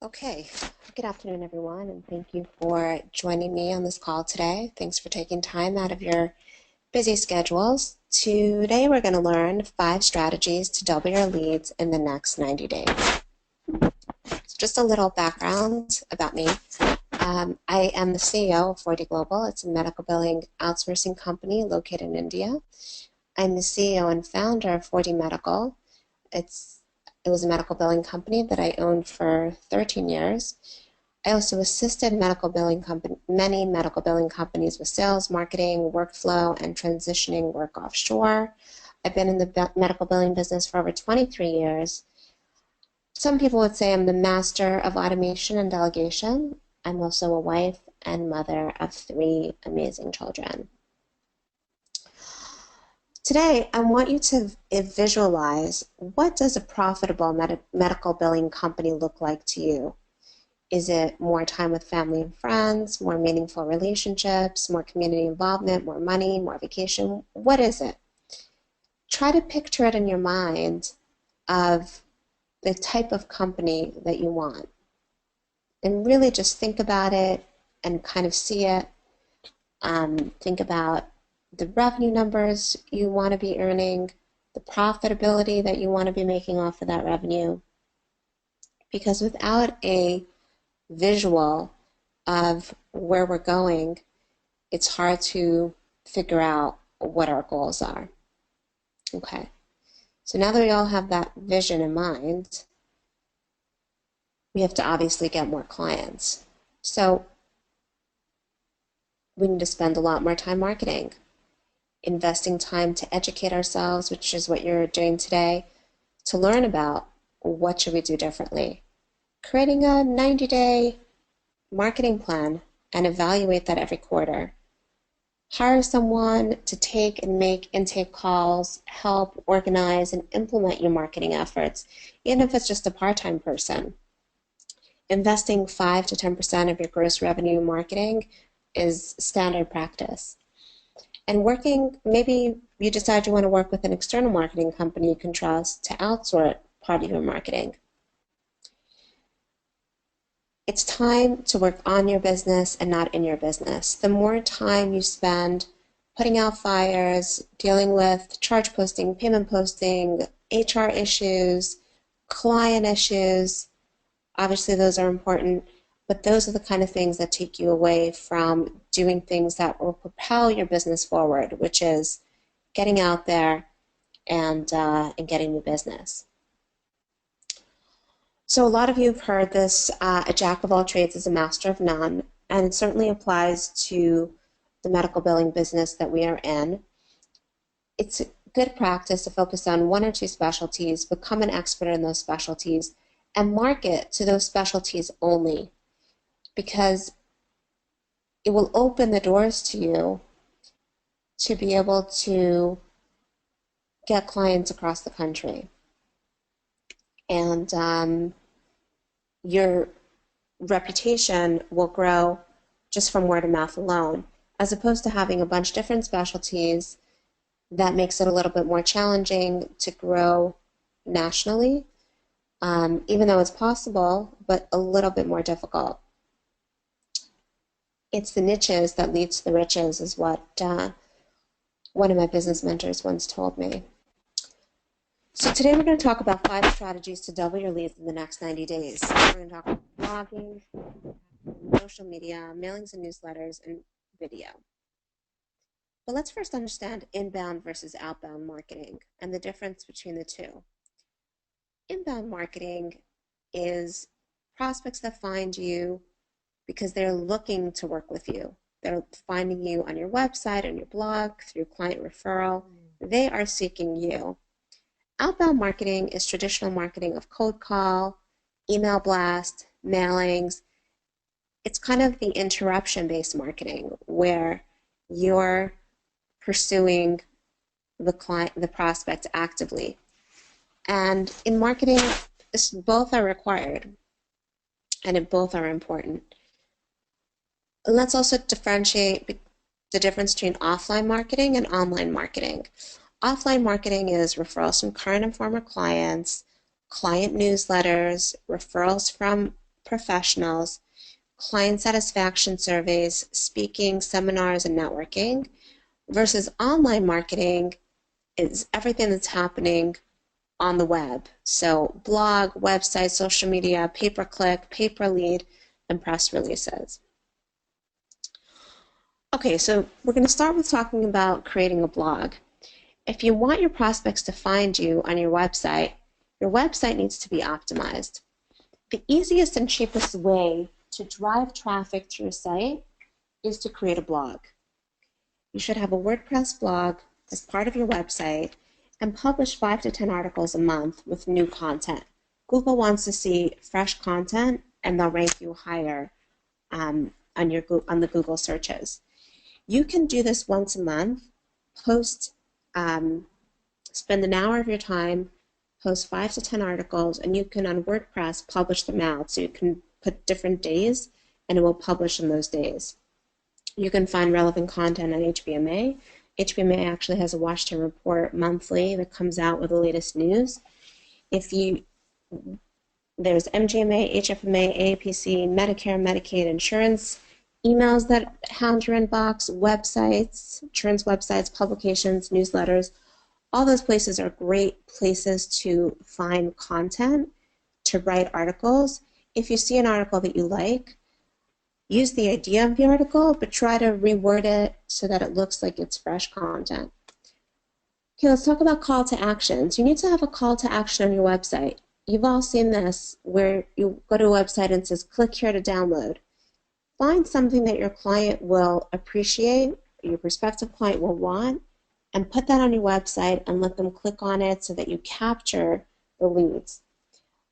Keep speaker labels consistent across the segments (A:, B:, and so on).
A: Okay, good afternoon, everyone, and thank you for joining me on this call today. Thanks for taking time out of your busy schedules. Today, we're going to learn 5 strategies to double your leads in the next 90 days. So just a little background about me. I am the CEO of 4D Global. It's a medical billing outsourcing company located in India. I'm the CEO and founder of 4D Medical. It was a medical billing company that I owned for 13 years. I also assisted many medical billing companies with sales, marketing, workflow, and transitioning work offshore. I've been in the medical billing business for over 23 years. Some people would say I'm the master of automation and delegation. I'm also a wife and mother of 3 amazing children. Today, I want you to visualize, what does a profitable medical billing company look like to you? Is it more time with family and friends, more meaningful relationships, more community involvement, more money, more vacation? What is it? Try to picture it in your mind of the type of company that you want. And really just think about it and kind of see it. Think about the revenue numbers you want to be earning, the profitability that you want to be making off of that revenue. Because without a visual of where we're going, it's hard to figure out what our goals are. Okay, so now that we all have that vision in mind, we have to obviously get more clients. So we need to spend a lot more time marketing, investing time to educate ourselves, which is what you're doing today, to learn about what should we do differently. Creating a 90-day marketing plan and evaluate that every quarter. Hire someone to take and make intake calls, help organize and implement your marketing efforts, even if it's just a part-time person. Investing 5 to 10% of your gross revenue in marketing is standard practice. And maybe you decide you want to work with an external marketing company you can trust to outsource part of your marketing. It's time to work on your business and not in your business. The more time you spend putting out fires, dealing with charge posting, payment posting, HR issues, client issues, obviously those are important, but those are the kind of things that take you away from doing things that will propel your business forward, which is getting out there and getting new business. So a lot of you have heard this, a jack of all trades is a master of none, and it certainly applies to the medical billing business that we are in. It's good practice to focus on 1 or 2 specialties, become an expert in those specialties, and market to those specialties only, because it will open the doors to you to be able to get clients across the country. And your reputation will grow just from word of mouth alone, as opposed to having a bunch of different specialties. That makes it a little bit more challenging to grow nationally, even though it's possible, but a little bit more difficult. It's the niches that lead to the riches, is what one of my business mentors once told me. So today we're going to talk about 5 strategies to double your leads in the next 90 days. We're going to talk about blogging, social media, mailings and newsletters, and video. But let's first understand inbound versus outbound marketing and the difference between the two. Inbound marketing is prospects that find you because they're looking to work with you. They're finding you on your website, on your blog, through client referral. They are seeking you. Outbound marketing is traditional marketing of cold call, email blast, mailings. It's kind of the interruption-based marketing where you're pursuing the prospect actively. And in marketing, both are required, and both are important. And let's also differentiate the difference between offline marketing and online marketing. Offline marketing is referrals from current and former clients, client newsletters, referrals from professionals, client satisfaction surveys, speaking, seminars, and networking, versus online marketing is everything that's happening on the web. So blog, website, social media, pay-per-click, pay-per-lead, and press releases. Okay, so we're going to start with talking about creating a blog. If you want your prospects to find you on your website needs to be optimized. The easiest and cheapest way to drive traffic to your site is to create a blog. You should have a WordPress blog as part of your website and publish 5 to 10 articles a month with new content. Google wants to see fresh content, and they'll rank you higher on the Google searches. You can do this once a month, spend an hour of your time, post 5 to 10 articles, and you can, on WordPress, publish them out. So you can put different days, and it will publish in those days. You can find relevant content on HBMA. HBMA actually has a Watch Time report monthly that comes out with the latest news. There's MGMA, HFMA, AAPC, Medicare, Medicaid, insurance, emails that hound your inbox, websites, insurance websites, publications, newsletters. All those places are great places to find content, to write articles. If you see an article that you like, use the idea of the article, but try to reword it so that it looks like it's fresh content. Okay, let's talk about call to actions. You need to have a call to action on your website. You've all seen this where you go to a website and it says, click here to download. Find something that your client will appreciate, your prospective client will want, and put that on your website and let them click on it so that you capture the leads.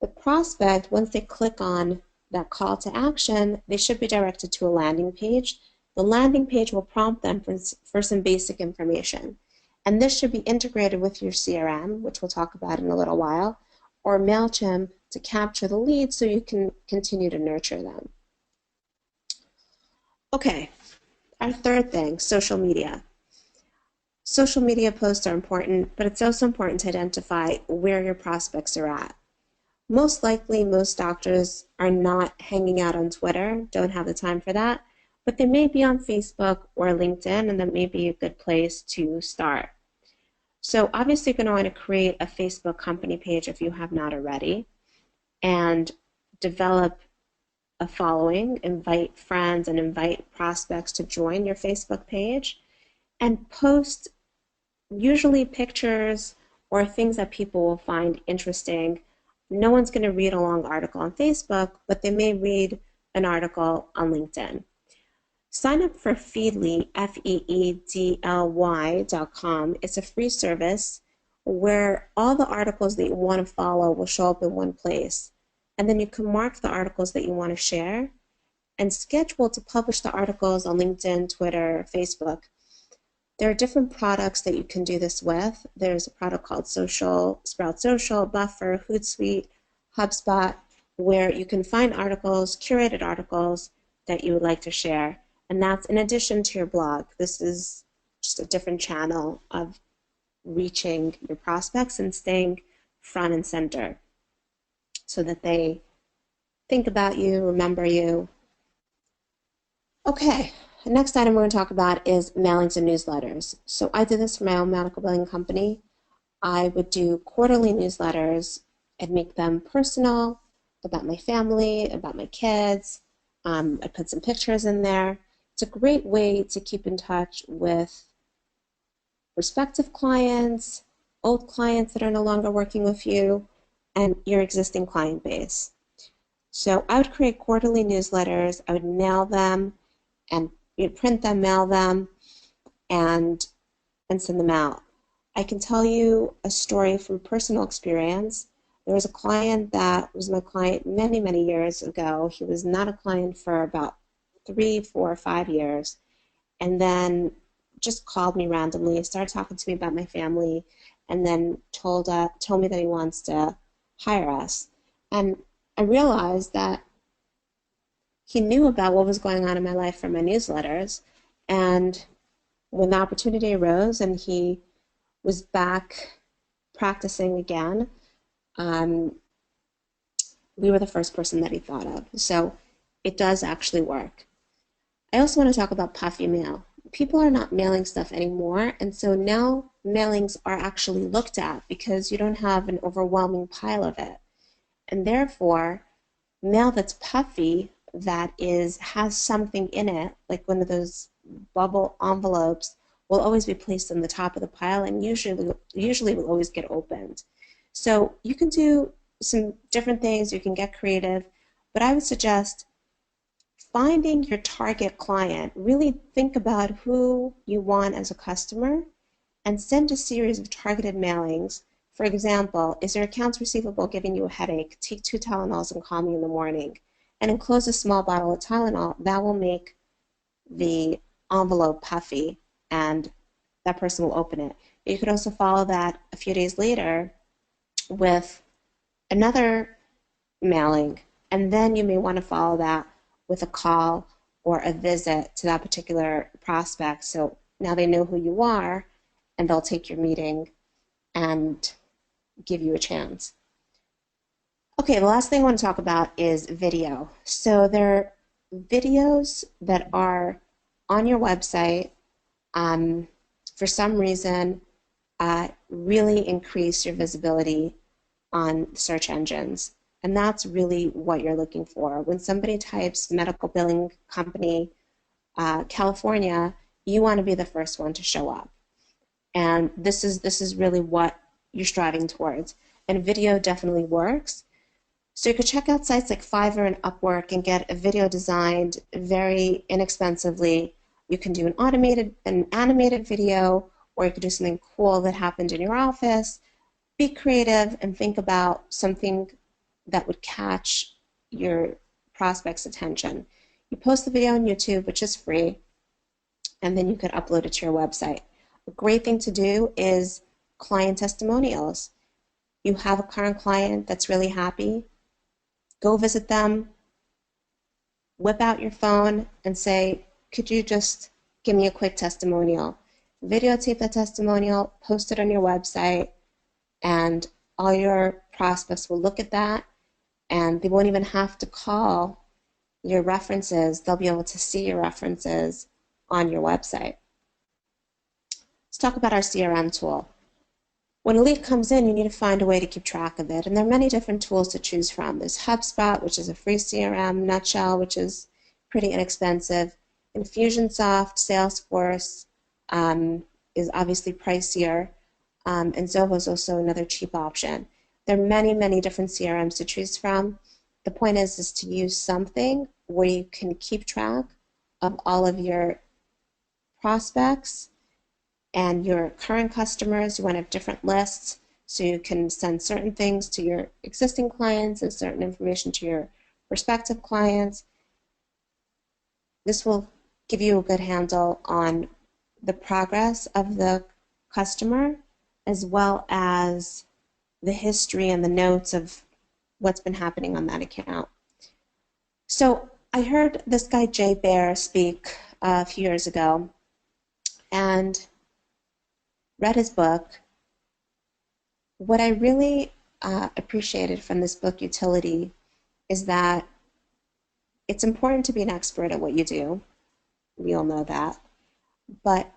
A: The prospect, once they click on that call to action, they should be directed to a landing page. The landing page will prompt them for some basic information. And this should be integrated with your CRM, which we'll talk about in a little while, or MailChimp to capture the leads so you can continue to nurture them. Okay, our third thing, social media. Social media posts are important, but it's also important to identify where your prospects are at. Most likely, most doctors are not hanging out on Twitter, don't have the time for that, but they may be on Facebook or LinkedIn, and that may be a good place to start. So obviously, you're going to want to create a Facebook company page if you have not already, and develop a following, invite friends and invite prospects to join your Facebook page, and post usually pictures or things that people will find interesting. No one's going to read a long article on Facebook, but they may read an article on LinkedIn. Sign up for Feedly, feedly.com. It's a free service where all the articles that you want to follow will show up in one place. And then you can mark the articles that you want to share and schedule to publish the articles on LinkedIn, Twitter, Facebook. There are different products that you can do this with. There's a product called Sprout Social, Buffer, Hootsuite, HubSpot, where you can find articles, curated articles that you would like to share. And that's in addition to your blog. This is just a different channel of reaching your prospects and staying front and center so that they think about you, remember you. Okay. The next item we're going to talk about is mailings and newsletters. So I did this for my own medical billing company. I would do quarterly newsletters and make them personal, about my family, about my kids. I put some pictures in there. It's a great way to keep in touch with prospective clients, old clients that are no longer working with you, and your existing client base. So I would create quarterly newsletters. I would mail them, and you'd print them, mail them, and send them out. I can tell you a story from personal experience. There was a client that was my client many, many years ago. He was not a client for about 3, 4, 5 years, and then just called me randomly, started talking to me about my family, and then told me that he wants to hire us. And I realized that he knew about what was going on in my life from my newsletters, and when the opportunity arose and he was back practicing again, we were the first person that he thought of. So it does actually work. I also want to talk about puffy mail. People are not mailing stuff anymore, and so now mailings are actually looked at because you don't have an overwhelming pile of it. And therefore, mail that's puffy, that has something in it, like one of those bubble envelopes, will always be placed on the top of the pile and usually will always get opened. So you can do some different things, you can get creative, but I would suggest finding your target client. Really think about who you want as a customer and send a series of targeted mailings. For example, is your accounts receivable giving you a headache? Take 2 Tylenols and call me in the morning. And enclose a small bottle of Tylenol. That will make the envelope puffy and that person will open it. You could also follow that a few days later with another mailing, and then you may want to follow that with a call or a visit to that particular prospect. So now they know who you are and they'll take your meeting and give you a chance. Okay, the last thing I want to talk about is video. So there are videos that are on your website, for some reason, really increase your visibility on search engines. And that's really what you're looking for. When somebody types medical billing company, California, you want to be the first one to show up. And this is really what you're striving towards. And video definitely works. So you could check out sites like Fiverr and Upwork and get a video designed very inexpensively. You can do an animated video, or you could do something cool that happened in your office. Be creative and think about something that would catch your prospect's attention. You post the video on YouTube, which is free, and then you could upload it to your website. A great thing to do is client testimonials. You have a current client that's really happy, go visit them, whip out your phone and say, could you just give me a quick testimonial? Videotape that testimonial, post it on your website, and all your prospects will look at that, and they won't even have to call your references. They'll be able to see your references on your website. Let's talk about our CRM tool. When a lead comes in, you need to find a way to keep track of it, and there are many different tools to choose from. There's HubSpot, which is a free CRM, Nutshell, which is pretty inexpensive, Infusionsoft, Salesforce is obviously pricier, and Zoho is also another cheap option. There are many, many different CRMs to choose from. The point is to use something where you can keep track of all of your prospects and your current customers. You want to have different lists so you can send certain things to your existing clients and certain information to your prospective clients. This will give you a good handle on the progress of the customer, as well as the history and the notes of what's been happening on that account. So I heard this guy Jay Baer speak a few years ago and read his book. What I really appreciated from this book, Utility, is that it's important to be an expert at what you do. We all know that. But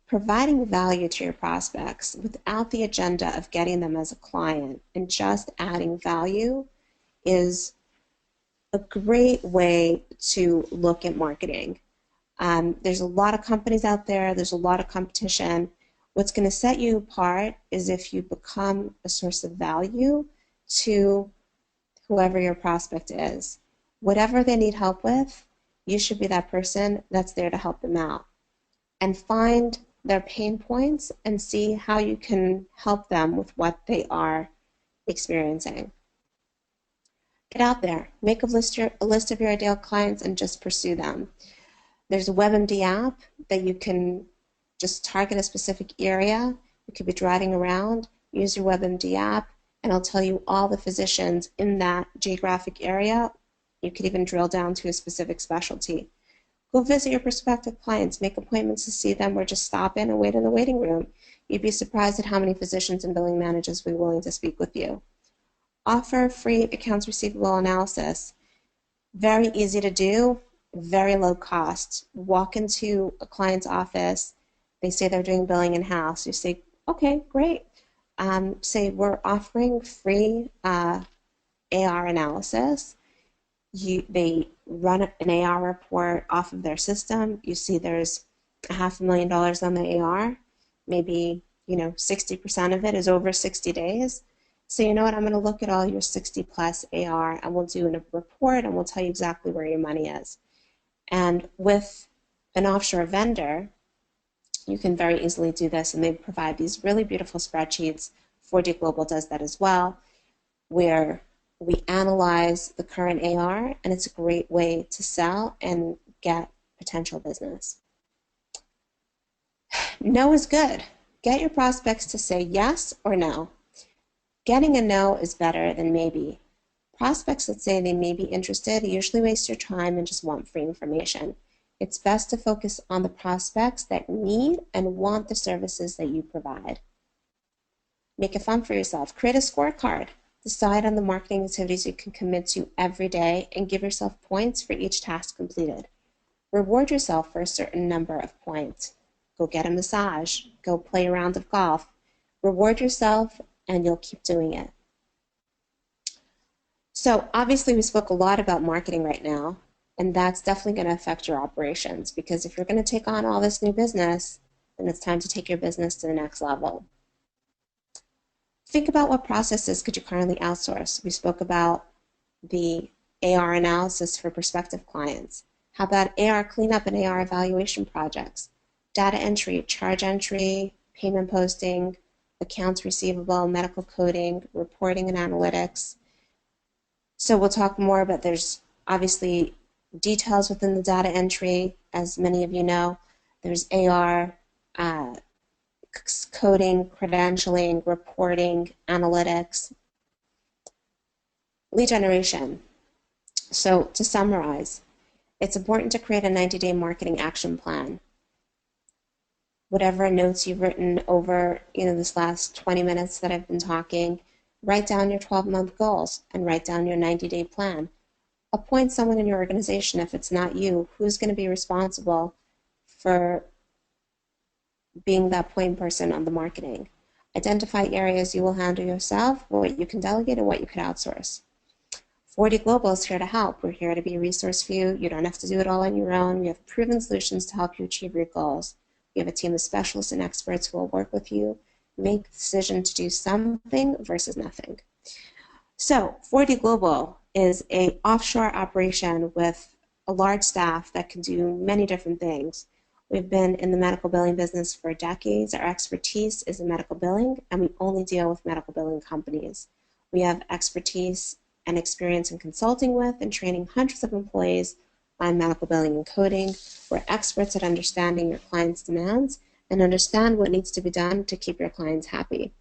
A: providing value to your prospects without the agenda of getting them as a client and just adding value is a great way to look at marketing. There's a lot of companies out there. There's a lot of competition. What's going to set you apart is if you become a source of value to whoever your prospect is. Whatever they need help with, you should be that person that's there to help them out. And find their pain points and see how you can help them with what they are experiencing. Get out there, make a list of your ideal clients and just pursue them. There's a WebMD app that you can just target a specific area. You could be driving around, use your WebMD app, and it'll tell you all the physicians in that geographic area. You could even drill down to a specific specialty. Go visit your prospective clients, make appointments to see them, or just stop in and wait in the waiting room. You'd be surprised at how many physicians and billing managers will be willing to speak with you. offer free accounts receivable analysis. Very easy to do, very low cost. Walk into a client's office, they say they're doing billing in-house. You say, okay, great. Say we're offering free AR analysis. They run an AR report off of their system. You see there's $500,000 on the AR. Maybe 60% of it is over 60 days. So you know what, I'm going to look at all your 60 plus AR and we'll do a report and we'll tell you exactly where your money is. And with an offshore vendor, you can very easily do this, and they provide these really beautiful spreadsheets. 4D Global does that as well, where we analyze the current AR, and it's a great way to sell and get potential business. No is good. Get your prospects to say yes or no. Getting a no is better than maybe. Prospects that say they may be interested usually waste your time and just want free information. It's best to focus on the prospects that need and want the services that you provide. Make it fun for yourself. Create a scorecard. Decide on the marketing activities you can commit to every day and give yourself points for each task completed. Reward yourself for a certain number of points. Go get a massage. Go play a round of golf. Reward yourself and you'll keep doing it. So obviously we spoke a lot about marketing right now, and that's definitely going to affect your operations, because if you're going to take on all this new business, then it's time to take your business to the next level. Think about what processes could you currently outsource. We spoke about the AR analysis for prospective clients. How about AR cleanup and AR evaluation projects? Data entry, charge entry, payment posting, accounts receivable, medical coding, reporting and analytics. So we'll talk more, but there's obviously details within the data entry. As many of you know, there's AR, coding, credentialing, reporting, analytics, lead generation. So to summarize, it's important to create a 90-day marketing action plan. Whatever notes you've written over this last 20 minutes that I've been talking, write down your 12-month goals and write down your 90-day plan. Appoint someone in your organization, if it's not you, who's going to be responsible for being that point person on the marketing. Identify areas you will handle yourself, what you can delegate, and what you could outsource. 4D Global is here to help. We're here to be a resource for you. You don't have to do it all on your own. We have proven solutions to help you achieve your goals. We have a team of specialists and experts who will work with you, make the decision to do something versus nothing. So 4D Global is an offshore operation with a large staff that can do many different things. We've been in the medical billing business for decades. Our expertise is in medical billing, and we only deal with medical billing companies. We have expertise and experience in consulting with and training hundreds of employees on medical billing and coding. We're experts at understanding your clients' demands and understand what needs to be done to keep your clients happy.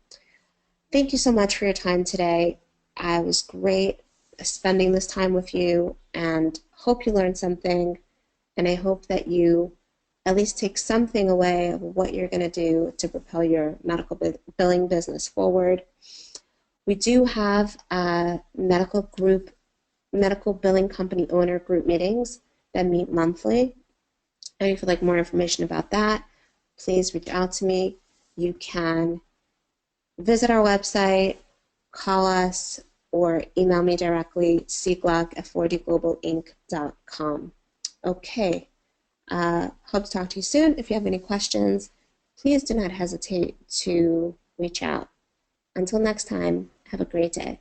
A: Thank you so much for your time today. It was great spending this time with you, and hope you learned something, and I hope that you at least take something away of what you're going to do to propel your medical billing business forward. We do have medical billing company owner group meetings that meet monthly. And if you'd like more information about that, please reach out to me. You can visit our website, call us, or email me directly, cgluck@4dglobalinc.com. Okay. Hope to talk to you soon. If you have any questions, please do not hesitate to reach out. Until next time, have a great day.